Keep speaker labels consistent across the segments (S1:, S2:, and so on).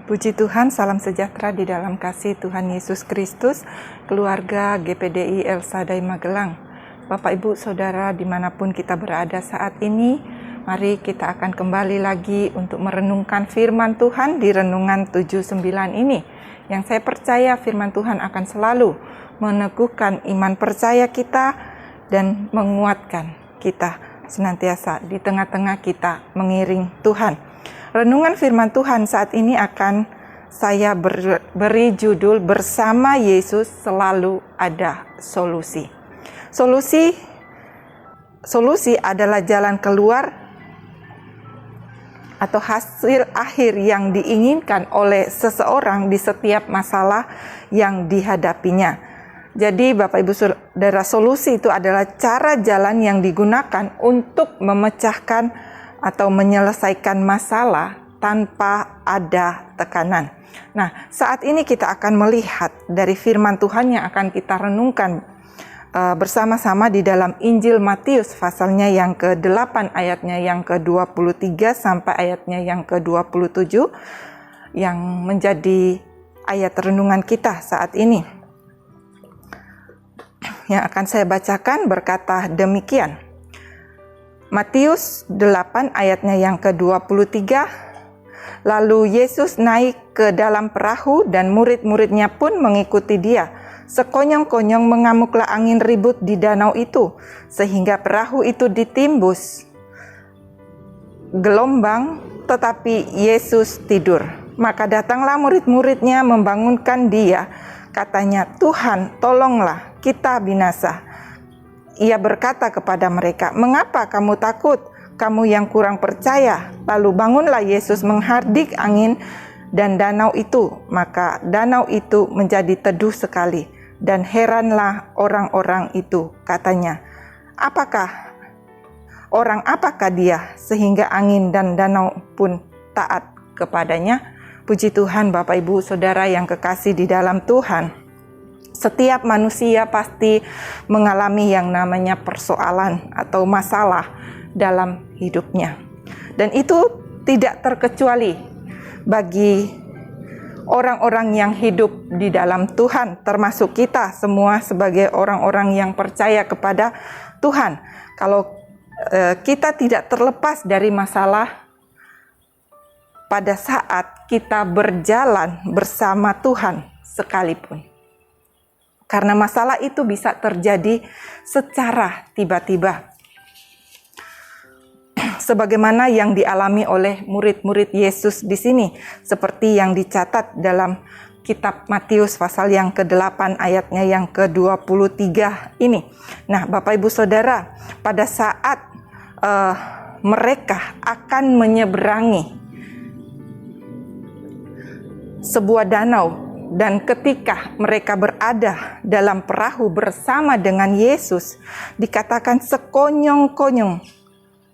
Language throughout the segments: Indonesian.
S1: Puji Tuhan, salam sejahtera di dalam kasih Tuhan Yesus Kristus, keluarga GPDI El Shaddai Magelang. Bapak, Ibu, Saudara, dimanapun kita berada saat ini, mari kita akan kembali lagi untuk merenungkan firman Tuhan di Renungan 79 ini. Yang saya percaya firman Tuhan akan selalu meneguhkan iman percaya kita dan menguatkan kita senantiasa di tengah-tengah kita mengiring Tuhan. Renungan firman Tuhan saat ini akan saya beri judul Bersama Yesus Selalu Ada Solusi. Solusi adalah jalan keluar atau hasil akhir yang diinginkan oleh seseorang di setiap masalah yang dihadapinya. Jadi Bapak Ibu Saudara, solusi itu adalah cara jalan yang digunakan untuk memecahkan atau menyelesaikan masalah tanpa ada tekanan. Nah, saat ini kita akan melihat dari firman Tuhan yang akan kita renungkan bersama-sama di dalam Injil Matius pasalnya yang ke-8 ayatnya yang ke-23 sampai ayatnya yang ke-27 yang menjadi ayat renungan kita saat ini. Yang akan saya bacakan berkata demikian. Matius 8 ayatnya yang ke-23, lalu Yesus naik ke dalam perahu dan murid-muridnya pun mengikuti dia. Sekonyong-konyong mengamuklah angin ribut di danau itu, sehingga perahu itu ditimbus gelombang, tetapi Yesus tidur. Maka datanglah murid-muridnya membangunkan dia, katanya, "Tuhan, tolonglah, kita binasa." Ia berkata kepada mereka, "Mengapa kamu takut? Kamu yang kurang percaya." Lalu bangunlah Yesus menghardik angin dan danau itu. Maka danau itu menjadi teduh sekali. Dan heranlah orang-orang itu. Katanya, apakah dia sehingga angin dan danau pun taat kepadanya? Puji Tuhan, Bapak Ibu Saudara yang kekasih di dalam Tuhan. Setiap manusia pasti mengalami yang namanya persoalan atau masalah dalam hidupnya. Dan itu tidak terkecuali bagi orang-orang yang hidup di dalam Tuhan, termasuk kita semua sebagai orang-orang yang percaya kepada Tuhan. Kalau kita tidak terlepas dari masalah pada saat kita berjalan bersama Tuhan sekalipun. Karena masalah itu bisa terjadi secara tiba-tiba. Sebagaimana yang dialami oleh murid-murid Yesus di sini, seperti yang dicatat dalam kitab Matius pasal yang ke-8 ayatnya yang ke-23 ini. Nah, Bapak Ibu Saudara, pada saat mereka akan menyeberangi sebuah danau, dan ketika mereka berada dalam perahu bersama dengan Yesus, dikatakan sekonyong-konyong,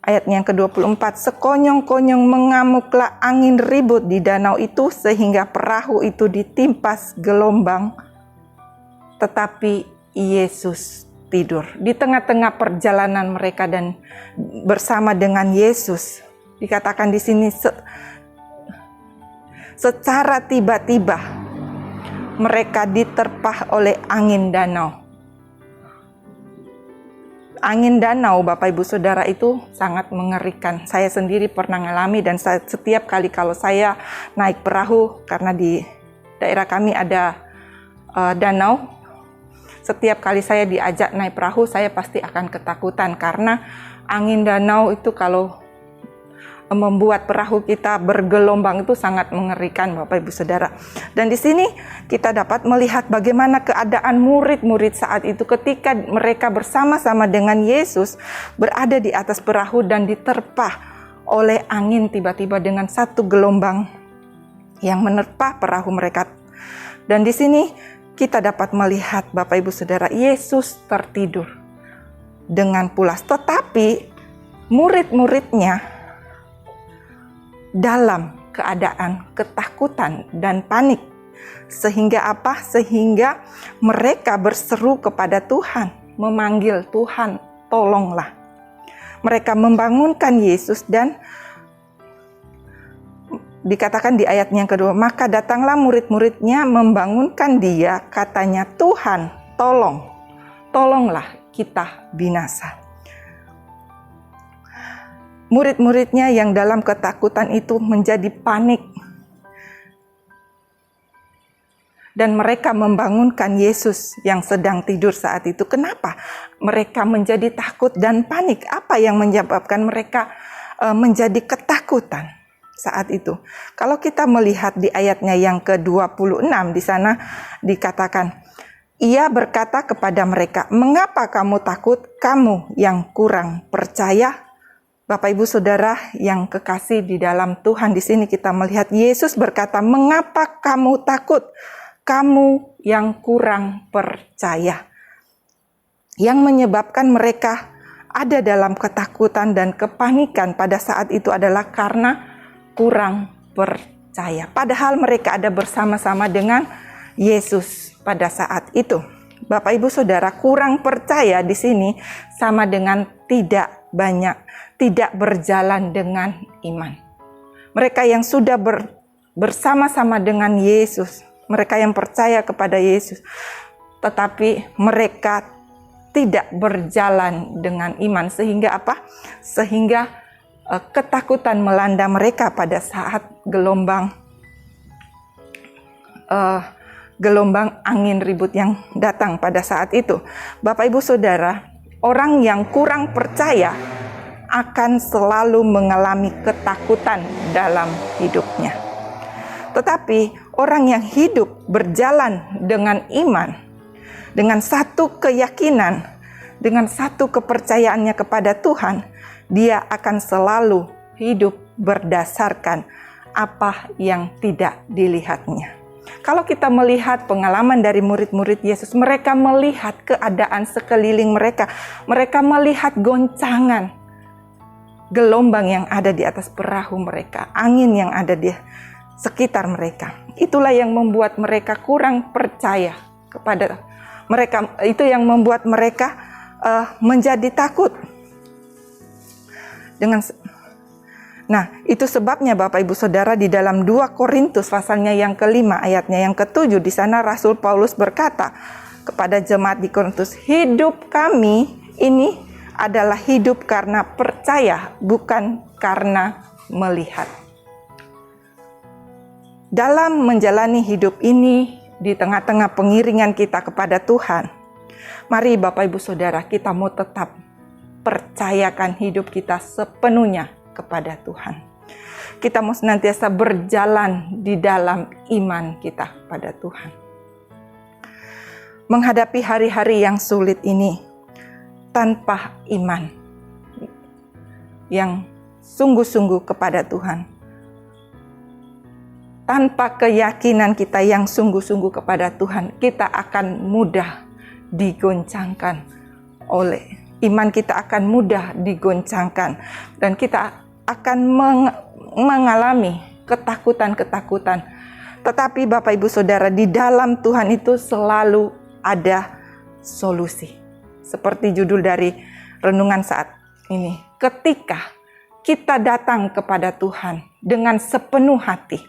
S1: ayatnya yang ke-24, sekonyong-konyong mengamuklah angin ribut di danau itu sehingga perahu itu ditimpas gelombang, tetapi Yesus tidur. Di tengah-tengah perjalanan mereka dan bersama dengan Yesus, dikatakan di sini secara tiba-tiba mereka diterpah oleh angin danau. Angin danau, Bapak Ibu Saudara, itu sangat mengerikan. Saya sendiri pernah mengalami dan setiap kali kalau saya naik perahu, karena di daerah kami ada danau, setiap kali saya diajak naik perahu, saya pasti akan ketakutan karena angin danau itu kalau membuat perahu kita bergelombang itu sangat mengerikan, Bapak Ibu Saudara. Dan di sini kita dapat melihat bagaimana keadaan murid-murid saat itu ketika mereka bersama-sama dengan Yesus berada di atas perahu dan diterpah oleh angin tiba-tiba dengan satu gelombang yang menerpah perahu mereka. Dan di sini kita dapat melihat, Bapak Ibu Saudara, Yesus tertidur dengan pulas, tetapi murid-muridnya dalam keadaan ketakutan dan panik. Sehingga apa? Sehingga mereka berseru kepada Tuhan, memanggil Tuhan, tolonglah. Mereka membangunkan Yesus dan dikatakan di ayat yang kedua, maka datanglah murid-muridnya membangunkan dia, katanya, Tuhan, tolonglah kita binasa. Murid-muridnya yang dalam ketakutan itu menjadi panik. Dan mereka membangunkan Yesus yang sedang tidur saat itu. Kenapa mereka menjadi takut dan panik? Apa yang menyebabkan mereka menjadi ketakutan saat itu? Kalau kita melihat di ayatnya yang ke-26, di sana dikatakan, ia berkata kepada mereka, mengapa kamu takut, kamu yang kurang percaya? Bapak Ibu Saudara yang kekasih di dalam Tuhan, di sini kita melihat Yesus berkata, mengapa kamu takut? Kamu yang kurang percaya. Yang menyebabkan mereka ada dalam ketakutan dan kepanikan pada saat itu adalah karena kurang percaya. Padahal mereka ada bersama-sama dengan Yesus pada saat itu. Bapak Ibu Saudara, kurang percaya di sini sama dengan tidak berjalan dengan iman. Mereka yang sudah bersama-sama dengan Yesus, mereka yang percaya kepada Yesus, tetapi mereka tidak berjalan dengan iman. Sehingga apa? Sehingga ketakutan melanda mereka pada saat gelombang angin ribut yang datang pada saat itu. Bapak Ibu Saudara, orang yang kurang percaya akan selalu mengalami ketakutan dalam hidupnya. Tetapi orang yang hidup berjalan dengan iman, dengan satu keyakinan, dengan satu kepercayaannya kepada Tuhan, dia akan selalu hidup berdasarkan apa yang tidak dilihatnya. Kalau kita melihat pengalaman dari murid-murid Yesus, mereka melihat keadaan sekeliling mereka. Mereka melihat goncangan gelombang yang ada di atas perahu mereka, angin yang ada di sekitar mereka. Itulah yang membuat mereka kurang percaya kepada mereka. Itu yang membuat mereka menjadi takut. Nah, itu sebabnya Bapak Ibu Saudara di dalam 2 Korintus pasalnya yang ke-5 ayatnya yang ke-7, di sana Rasul Paulus berkata kepada jemaat di Korintus, hidup kami ini adalah hidup karena percaya, bukan karena melihat. Dalam menjalani hidup ini di tengah-tengah pengiringan kita kepada Tuhan, mari Bapak Ibu Saudara, kita mau tetap percayakan hidup kita sepenuhnya kepada Tuhan. Kita mau senantiasa berjalan di dalam iman kita pada Tuhan. Menghadapi hari-hari yang sulit ini tanpa iman yang sungguh-sungguh kepada Tuhan, tanpa keyakinan kita yang sungguh-sungguh kepada Tuhan, kita akan mudah digoncangkan oleh iman kita, akan mudah digoncangkan, dan kita akan mengalami ketakutan-ketakutan. Tetapi Bapak Ibu Saudara, di dalam Tuhan itu selalu ada solusi. Seperti judul dari renungan saat ini, ketika kita datang kepada Tuhan dengan sepenuh hati,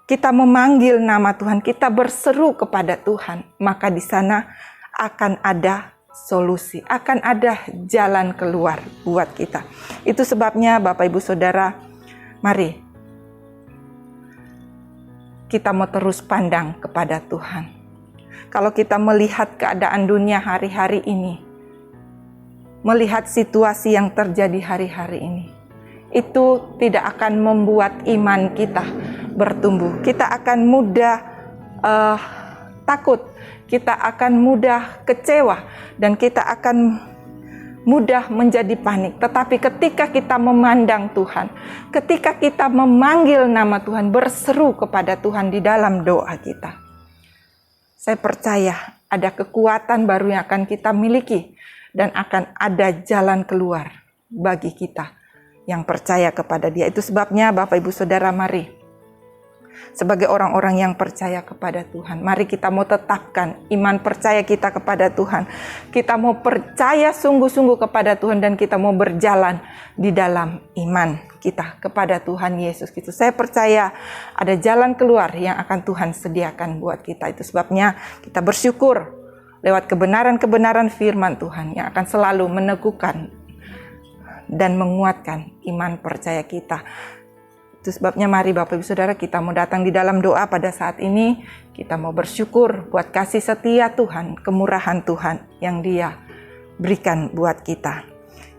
S1: kita memanggil nama Tuhan, kita berseru kepada Tuhan, maka di sana akan ada solusi, akan ada jalan keluar buat kita. Itu sebabnya Bapak Ibu Saudara, mari kita mau terus pandang kepada Tuhan. Kalau kita melihat keadaan dunia hari-hari ini, melihat situasi yang terjadi hari-hari ini, itu tidak akan membuat iman kita bertumbuh. Kita akan mudah takut, kita akan mudah kecewa, dan kita akan mudah menjadi panik. Tetapi ketika kita memandang Tuhan, ketika kita memanggil nama Tuhan, berseru kepada Tuhan di dalam doa kita, saya percaya ada kekuatan baru yang akan kita miliki, dan akan ada jalan keluar bagi kita yang percaya kepada Dia. Itu sebabnya Bapak Ibu Saudara, mari sebagai orang-orang yang percaya kepada Tuhan. Mari kita mau tetapkan iman percaya kita kepada Tuhan. Kita mau percaya sungguh-sungguh kepada Tuhan dan kita mau berjalan di dalam iman kita kepada Tuhan Yesus Kristus. Saya percaya ada jalan keluar yang akan Tuhan sediakan buat kita. Itu sebabnya kita bersyukur lewat kebenaran-kebenaran firman Tuhan yang akan selalu meneguhkan dan menguatkan iman percaya kita. Itu sebabnya mari Bapak Ibu Saudara, kita mau datang di dalam doa pada saat ini. Kita mau bersyukur buat kasih setia Tuhan, kemurahan Tuhan yang Dia berikan buat kita.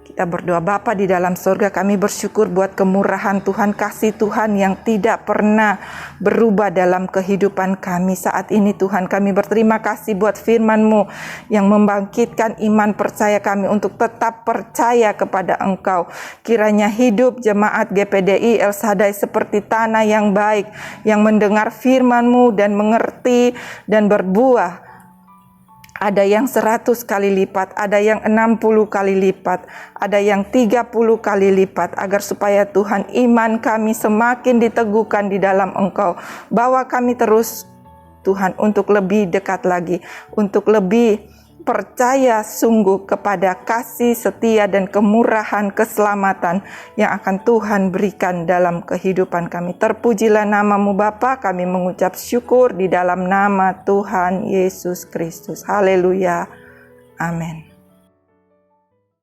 S1: Kita berdoa, Bapa di dalam surga, kami bersyukur buat kemurahan Tuhan, kasih Tuhan yang tidak pernah berubah dalam kehidupan kami saat ini. Tuhan, kami berterima kasih buat firman-Mu yang membangkitkan iman percaya kami untuk tetap percaya kepada Engkau. Kiranya hidup jemaat GPDI El Shaddai seperti tanah yang baik, yang mendengar firman-Mu dan mengerti dan berbuah. Ada yang 100 kali lipat, ada yang 60 kali lipat, ada yang 30 kali lipat, agar supaya Tuhan iman kami semakin diteguhkan di dalam Engkau. Bawa kami terus Tuhan untuk lebih dekat lagi, untuk lebih percaya sungguh kepada kasih setia dan kemurahan keselamatan yang akan Tuhan berikan dalam kehidupan kami. Terpujilah nama-Mu Bapa, kami mengucap syukur di dalam nama Tuhan Yesus Kristus. Haleluya. Amin.